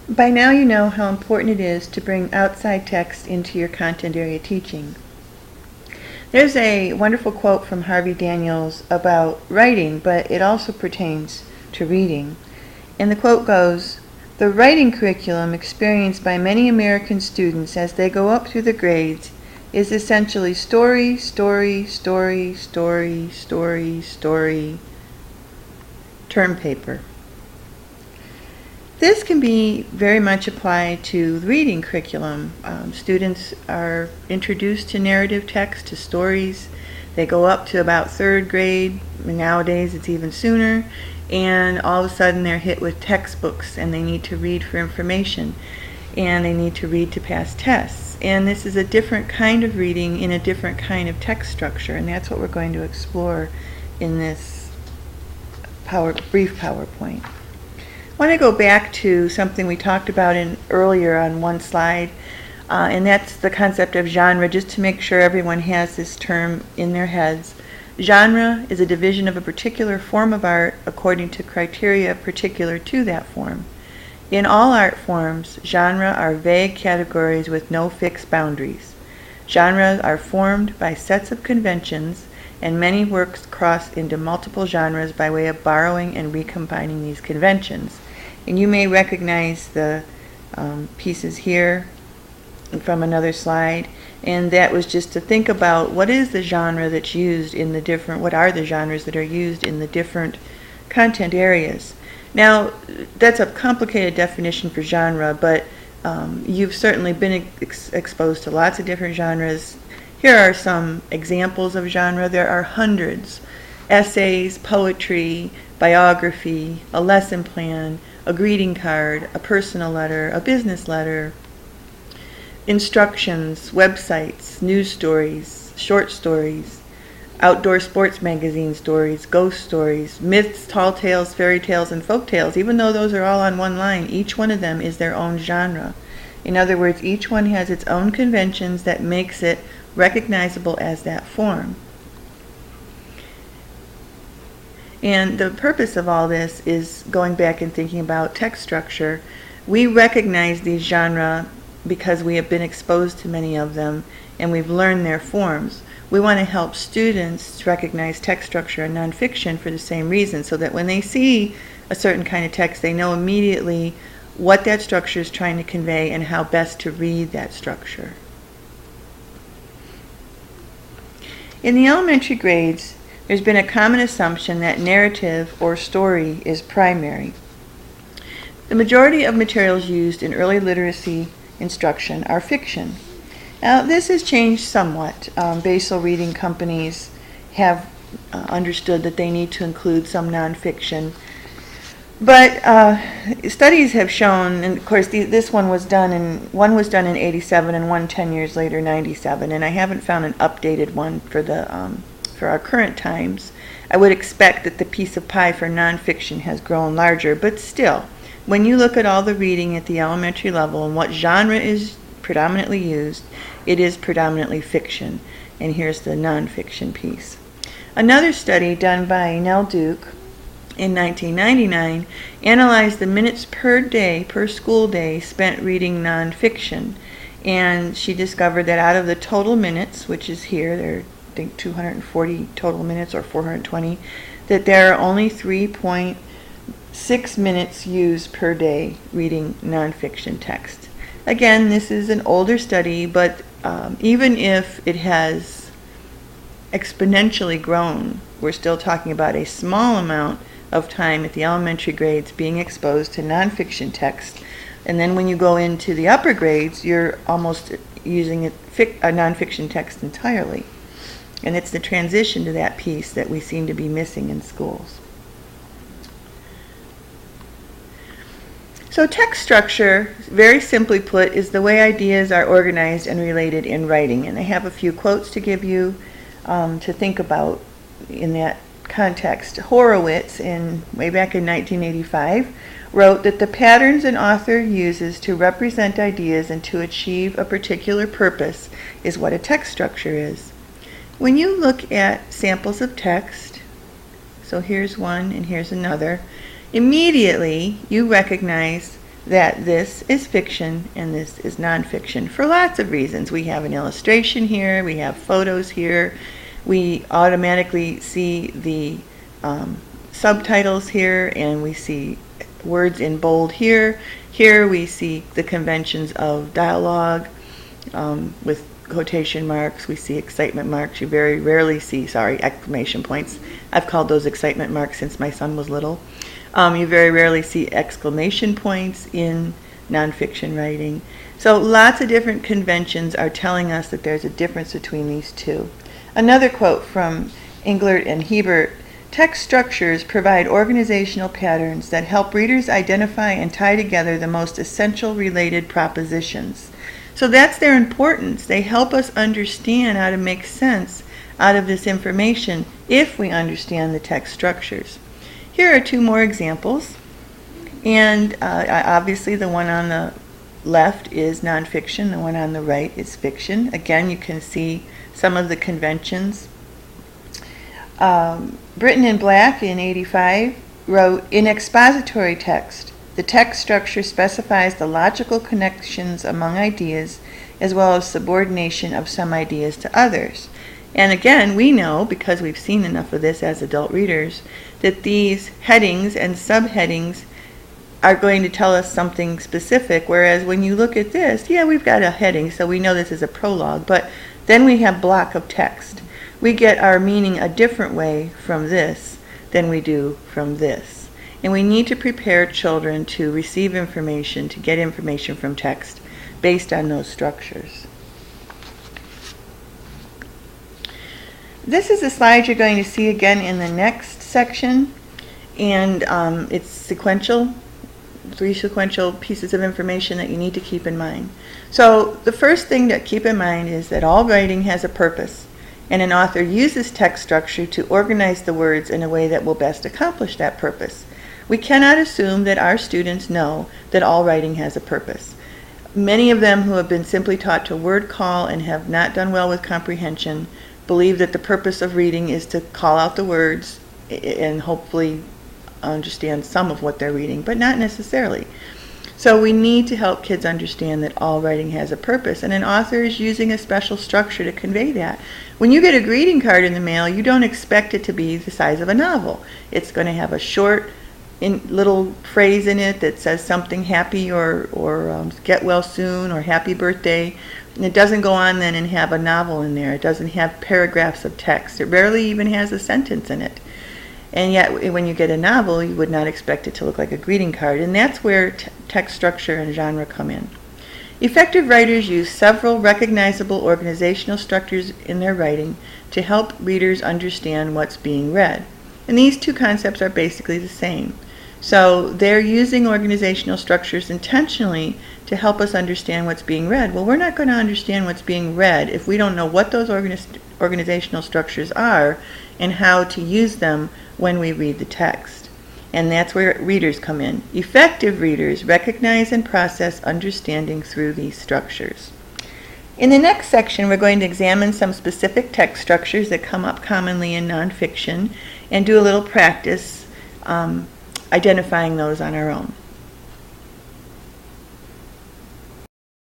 By now you know how important it is to bring outside text into your content area teaching. There's a wonderful quote from Harvey Daniels about writing, but it also pertains to reading. And the quote goes, "The writing curriculum experienced by many American students as they go up through the grades is essentially story, story, story, story, story, story, term paper." This can be very much applied to the reading curriculum. Students are introduced to narrative text, to stories. They go up to about third grade. Nowadays it's even sooner. And all of a sudden they're hit with textbooks and they need to read for information. And they need to read to pass tests. And this is a different kind of reading in a different kind of text structure. And that's what we're going to explore in this brief PowerPoint. I want to go back to something we talked about earlier on one slide, and that's the concept of genre, just to make sure everyone has this term in their heads. Genre is a division of a particular form of art according to criteria particular to that form. In all art forms, genre are vague categories with no fixed boundaries. Genres are formed by sets of conventions, and many works cross into multiple genres by way of borrowing and recombining these conventions. And you may recognize the pieces here from another slide, and that was just to think about what is the genre that's used in the different, what are the genres that are used in the different content areas. Now, that's a complicated definition for genre, but you've certainly been exposed to lots of different genres. Here are some examples of genre. There are hundreds: essays, poetry, biography, a lesson plan, a greeting card, a personal letter, a business letter, instructions, websites, news stories, short stories, outdoor sports magazine stories, ghost stories, myths, tall tales, fairy tales, and folk tales. Even though those are all on one line, each one of them is their own genre. In other words, each one has its own conventions that makes it recognizable as that form. And the purpose of all this is going back and thinking about text structure. We recognize these genres because we have been exposed to many of them and we've learned their forms. We want to help students recognize text structure and nonfiction for the same reason, so that when they see a certain kind of text, they know immediately what that structure is trying to convey and how best to read that structure. In the elementary grades, there's been a common assumption that narrative or story is primary. The majority of materials used in early literacy instruction are fiction. Now, this has changed somewhat. Basel reading companies have understood that they need to include some nonfiction. But studies have shown, and of course this one was done in 87 and one 10 years later, 97, and I haven't found an updated one for our current times. I would expect that the piece of pie for nonfiction has grown larger, but still, when you look at all the reading at the elementary level and what genre is predominantly used, it is predominantly fiction. And here's the nonfiction piece. Another study done by Nell Duke in 1999 analyzed the minutes per day, per school day, spent reading nonfiction. And she discovered that out of the total minutes, which is here, there are I think 240 total minutes or 420, that there are only 3.6 minutes used per day reading nonfiction text. Again, this is an older study, but even if it has exponentially grown, we're still talking about a small amount of time at the elementary grades being exposed to nonfiction text. And then when you go into the upper grades, you're almost using a nonfiction text entirely. And it's the transition to that piece that we seem to be missing in schools. So text structure, very simply put, is the way ideas are organized and related in writing. And I have a few quotes to give you to think about in that context. Horowitz, way back in 1985, wrote that the patterns an author uses to represent ideas and to achieve a particular purpose is what a text structure is. When you look at samples of text, so here's one and here's another, immediately you recognize that this is fiction and this is nonfiction for lots of reasons. We have an illustration here, we have photos here, we automatically see the subtitles here, and we see words in bold here. Here we see the conventions of dialogue with quotation marks. We see excitement marks. You very rarely see, exclamation points. I've called those excitement marks since my son was little. You very rarely see exclamation points in nonfiction writing. So lots of different conventions are telling us that there's a difference between these two. Another quote from Englert and Hebert: text structures provide organizational patterns that help readers identify and tie together the most essential related propositions. So that's their importance. They help us understand how to make sense out of this information if we understand the text structures. Here are two more examples, and obviously the one on the left is nonfiction, the one on the right is fiction. Again, you can see some of the conventions. Britton and Black in '85 wrote, in expository text, the text structure specifies the logical connections among ideas as well as subordination of some ideas to others. And again, we know, because we've seen enough of this as adult readers, that these headings and subheadings are going to tell us something specific, whereas when you look at this, yeah, we've got a heading, so we know this is a prologue, but then we have block of text. We get our meaning a different way from this than we do from this. And we need to prepare children to receive information, to get information from text based on those structures. This is a slide you're going to see again in the next section, and it's sequential, 3 sequential pieces of information that you need to keep in mind. So the first thing to keep in mind is that all writing has a purpose, and an author uses text structure to organize the words in a way that will best accomplish that purpose. We cannot assume that our students know that all writing has a purpose. Many of them who have been simply taught to word call and have not done well with comprehension believe that the purpose of reading is to call out the words and hopefully understand some of what they're reading, but not necessarily. So we need to help kids understand that all writing has a purpose, and an author is using a special structure to convey that. When you get a greeting card in the mail, you don't expect it to be the size of a novel. It's going to have a short little phrase in it that says something happy or get well soon or happy birthday. And it doesn't go on then and have a novel in there. It doesn't have paragraphs of text. It rarely even has a sentence in it. And yet, when you get a novel, you would not expect it to look like a greeting card. And that's where text structure and genre come in. Effective writers use several recognizable organizational structures in their writing to help readers understand what's being read. And these two concepts are basically the same. So they're using organizational structures intentionally to help us understand what's being read. Well, we're not going to understand what's being read if we don't know what those organizational structures are and how to use them when we read the text. And that's where readers come in. Effective readers recognize and process understanding through these structures. In the next section, we're going to examine some specific text structures that come up commonly in nonfiction and do a little practice identifying those on our own.